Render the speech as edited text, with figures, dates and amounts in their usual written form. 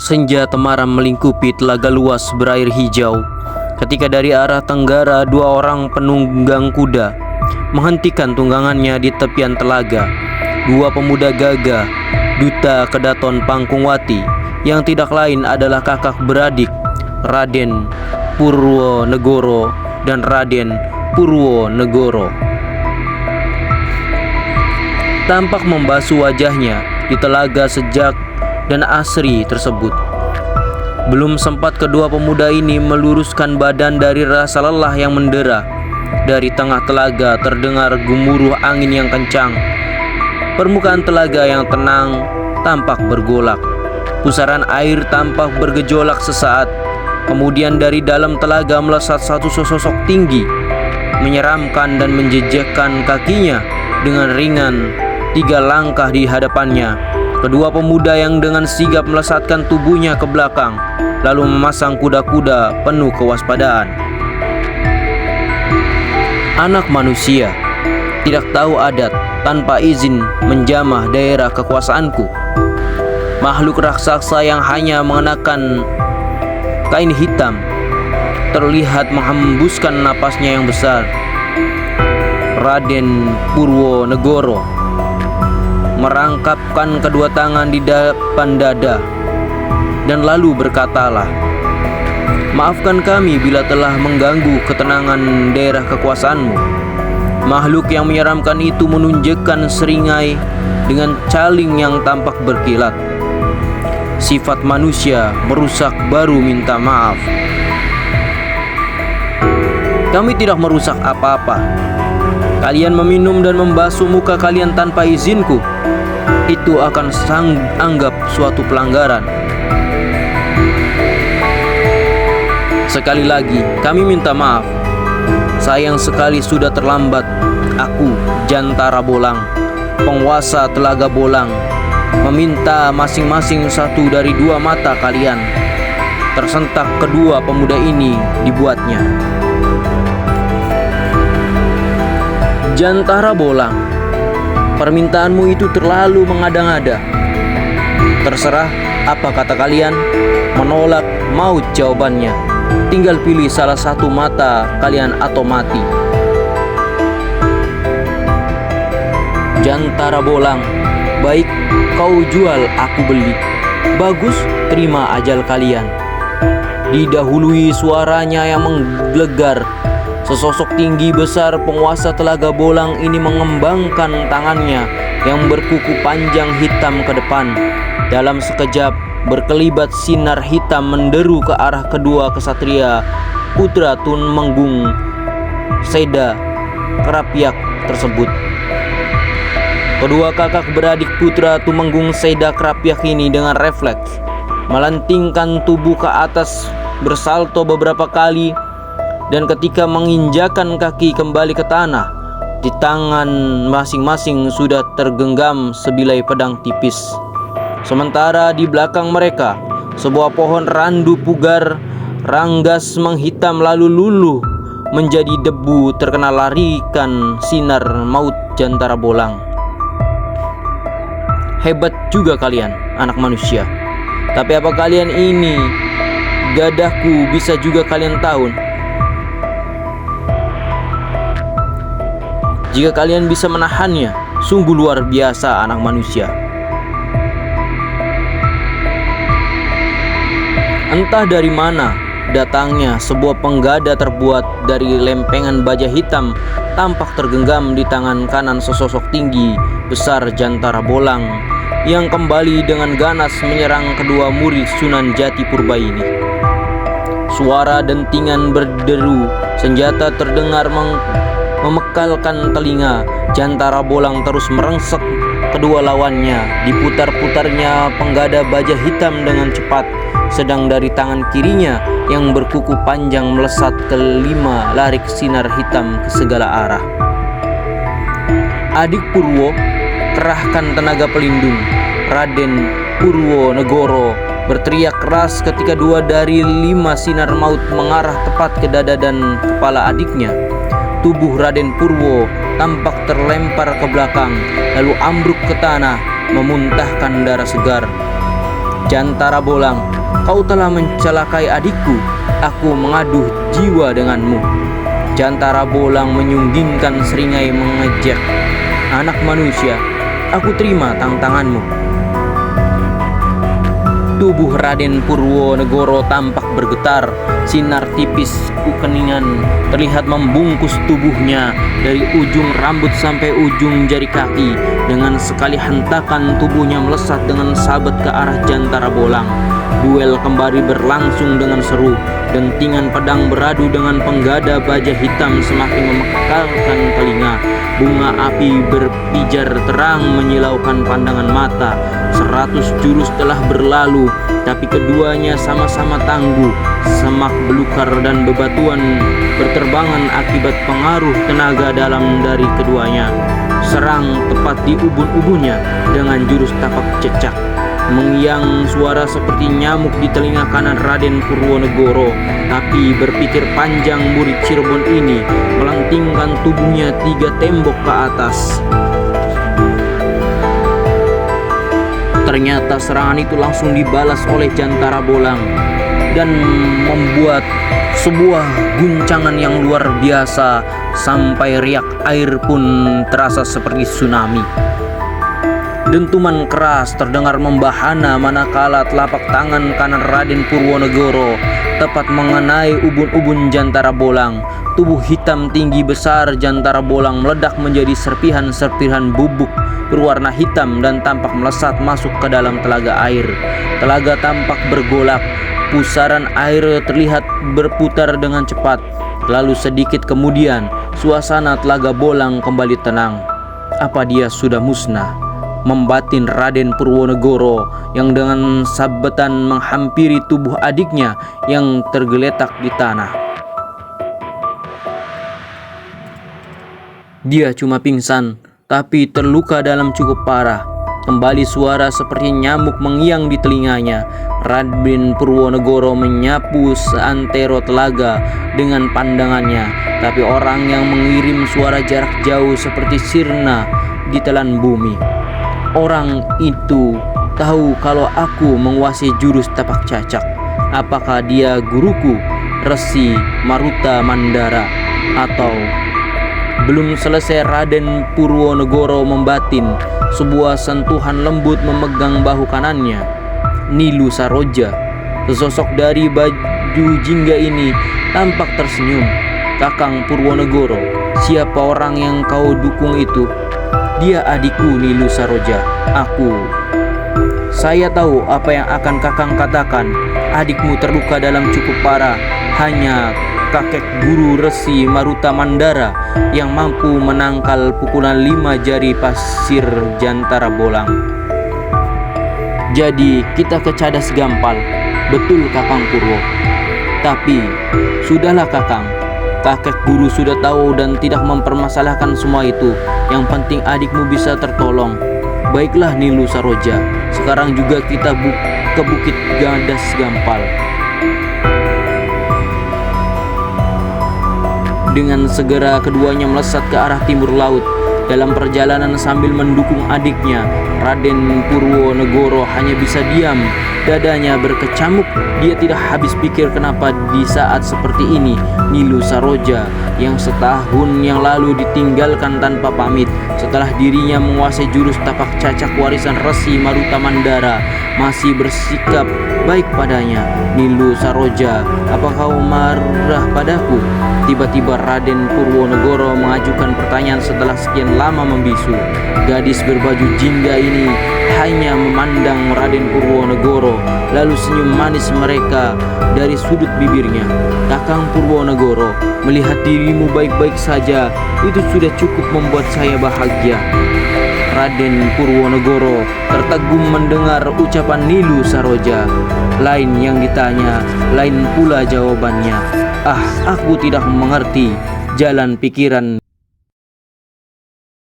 Senja temaram melingkupi telaga luas berair hijau. Ketika dari arah tenggara dua orang penunggang kuda menghentikan tunggangannya di tepian telaga. Dua pemuda gagah, duta Kedaton Pangkungwati, yang tidak lain adalah kakak beradik Raden Purwonegoro dan Raden Purwonegoro. Tampak membasuh wajahnya di telaga sejak dan asri tersebut. Belum sempat kedua pemuda ini meluruskan badan dari rasa lelah yang mendera. Dari tengah telaga terdengar gemuruh angin yang kencang. Permukaan telaga yang tenang tampak bergolak. Pusaran air tampak bergejolak sesaat. Kemudian dari dalam telaga melesat satu sosok tinggi, menyeramkan dan menjejakkan kakinya dengan ringan 3 langkah di hadapannya. Kedua pemuda yang dengan sigap melesatkan tubuhnya ke belakang, lalu memasang kuda-kuda penuh kewaspadaan. Anak manusia tidak tahu adat tanpa izin menjamah daerah kekuasaanku. Makhluk raksasa yang hanya mengenakan kain hitam terlihat menghembuskan napasnya yang besar. Raden Purwonegoro merangkapkan kedua tangan di depan dada dan lalu berkatalah, "Maafkan kami bila telah mengganggu ketenangan daerah kekuasaanmu." Makhluk yang menyeramkan itu menunjukkan seringai dengan caling yang tampak berkilat. Sifat manusia merusak baru minta maaf. Kami tidak merusak apa-apa. Kalian meminum dan membasuh muka kalian tanpa izinku. Itu akan anggap suatu pelanggaran. Sekali lagi, kami minta maaf. Sayang sekali sudah terlambat. Aku, Jantara Bolang, penguasa Telaga Bolang, meminta masing-masing satu dari 2 mata kalian. Tersentak kedua pemuda ini dibuatnya. Jantara Bolang, permintaanmu itu terlalu mengada-ngada. Terserah apa kata kalian, menolak maut jawabannya. Tinggal pilih salah satu mata kalian atau mati. Jantara Bolang, baik, kau jual aku beli. Bagus, terima ajal kalian. Didahului suaranya yang menggelegar, sesosok tinggi besar penguasa Telaga Bolang ini mengembangkan tangannya yang berkuku panjang hitam ke depan. Dalam sekejap, berkelibat sinar hitam menderu ke arah kedua kesatria putra Tumenggung Seda Krapyak tersebut. Kedua kakak beradik putra Tumenggung Seda Krapyak ini dengan refleks melentingkan tubuh ke atas, bersalto beberapa kali, dan ketika menginjakan kaki kembali ke tanah, di tangan masing-masing sudah tergenggam sebilai pedang tipis. Sementara di belakang mereka, sebuah pohon randu pugar ranggas menghitam lalu luluh menjadi debu terkena larikan sinar maut Jantara Bolang. Hebat juga kalian, anak manusia. Tapi apa kalian ini gadahku bisa juga kalian tahu? Jika kalian bisa menahannya, sungguh luar biasa anak manusia. Entah dari mana datangnya sebuah penggada terbuat dari lempengan baja hitam tampak tergenggam di tangan kanan sesosok tinggi besar Jantara Bolang yang kembali dengan ganas menyerang kedua murid Sunan Jati Purba ini. Suara dentingan berderu senjata terdengar memekalkan telinga. Jantara Bolang terus merengsek kedua lawannya. Diputar-putarnya penggada baja hitam dengan cepat, sedang dari tangan kirinya yang berkuku panjang melesat ke 5 larik sinar hitam ke segala arah. Adik Purwo, kerahkan tenaga pelindung. Raden Purwonegoro berteriak keras ketika 2 dari 5 sinar maut mengarah tepat ke dada dan kepala adiknya. Tubuh Raden Purwo tampak terlempar ke belakang, lalu ambruk ke tanah, memuntahkan darah segar. Jantara Bolang, kau telah mencelakai adikku. Aku mengaduh jiwa denganmu. Jantara Bolang menyunggingkan seringai mengejek. Anak manusia, aku terima tantanganmu. Tubuh Raden Purwonegoro tampak bergetar. Sinar tipis kekeningan terlihat membungkus tubuhnya dari ujung rambut sampai ujung jari kaki. Dengan sekali hentakan tubuhnya melesat dengan sabet ke arah Jantara Bolang. Duel kembali berlangsung dengan seru. Dentingan pedang beradu dengan penggada baja hitam semakin memekalkan telinga. Bunga api berpijar terang menyilaukan pandangan mata. 100 jurus telah berlalu, tapi keduanya sama-sama tangguh. Semak belukar dan bebatuan berterbangan akibat pengaruh tenaga dalam dari keduanya. Serang tepat di ubun-ubunnya dengan jurus tapak cecak. Mengiang suara seperti nyamuk di telinga kanan Raden Purwonegoro. Tapi berpikir panjang murid Cirebon ini melentingkan tubuhnya 3 tembok ke atas. Ternyata serangan itu langsung dibalas oleh Jantara Bolang dan membuat sebuah guncangan yang luar biasa sampai riak air pun terasa seperti tsunami. Dentuman keras terdengar membahana manakala telapak tangan kanan Raden Purwonegoro tepat mengenai ubun-ubun Jantara Bolang. Tubuh hitam tinggi besar Jantara Bolang meledak menjadi serpihan-serpihan bubuk berwarna hitam dan tampak melesat masuk ke dalam telaga air. Telaga tampak bergolak, pusaran air terlihat berputar dengan cepat. Lalu sedikit kemudian, suasana telaga Bolang kembali tenang. Apa dia sudah musnah? Membatin Raden Purwonegoro yang dengan sabetan menghampiri tubuh adiknya yang tergeletak di tanah. Dia cuma pingsan, tapi terluka dalam cukup parah. Kembali suara seperti nyamuk mengiang di telinganya. Raden Purwonegoro menyapu seantero telaga dengan pandangannya, tapi orang yang mengirim suara jarak jauh seperti sirna ditelan bumi. Orang itu tahu kalau aku menguasai jurus tapak cacak. Apakah dia guruku, Resi Maruta Mandara, atau... Belum selesai Raden Purwonegoro membatin, sebuah sentuhan lembut memegang bahu kanannya. Nilu Saroja, sesosok dari baju jingga ini, tampak tersenyum. Kakang Purwonegoro, siapa orang yang kau dukung itu? Dia adikku, Nilu Saroja. Saya tahu apa yang akan kakang katakan. Adikmu terluka dalam cukup parah. Hanya kakek guru Resi Maruta Mandara yang mampu menangkal pukulan 5 jari pasir Jantara Bolang. Jadi kita kecadas gampal. Betul Kakang Purwo. Tapi sudahlah Kakang. Kakek guru sudah tahu dan tidak mempermasalahkan semua itu. Yang penting adikmu bisa tertolong. Baiklah Nilu Saroja. Sekarang juga kita ke Bukit Gadas Gampal. Dengan segera keduanya melesat ke arah timur laut. Dalam perjalanan sambil mendukung adiknya, Raden Purwonegoro hanya bisa diam. Dadanya berkecamuk. Dia tidak habis pikir kenapa di saat seperti ini Nilu Saroja yang setahun yang lalu ditinggalkan tanpa pamit setelah dirinya menguasai jurus tapak cacak warisan Resi Maruta Mandara masih bersikap baik padanya. Nilu Saroja, apa kau marah padaku? Tiba-tiba Raden Purwonegoro mengajukan pertanyaan setelah sekian lama membisu. Gadis berbaju jingga ini hanya memandang Raden Purwonegoro, lalu senyum manis mereka dari sudut bibirnya. Kakang Purwonegoro, melihat dirimu baik-baik saja, itu sudah cukup membuat saya bahagia. Raden Purwonegoro tertegun mendengar ucapan Nilu Saroja. Lain yang ditanya, lain pula jawabannya. Aku tidak mengerti jalan pikiran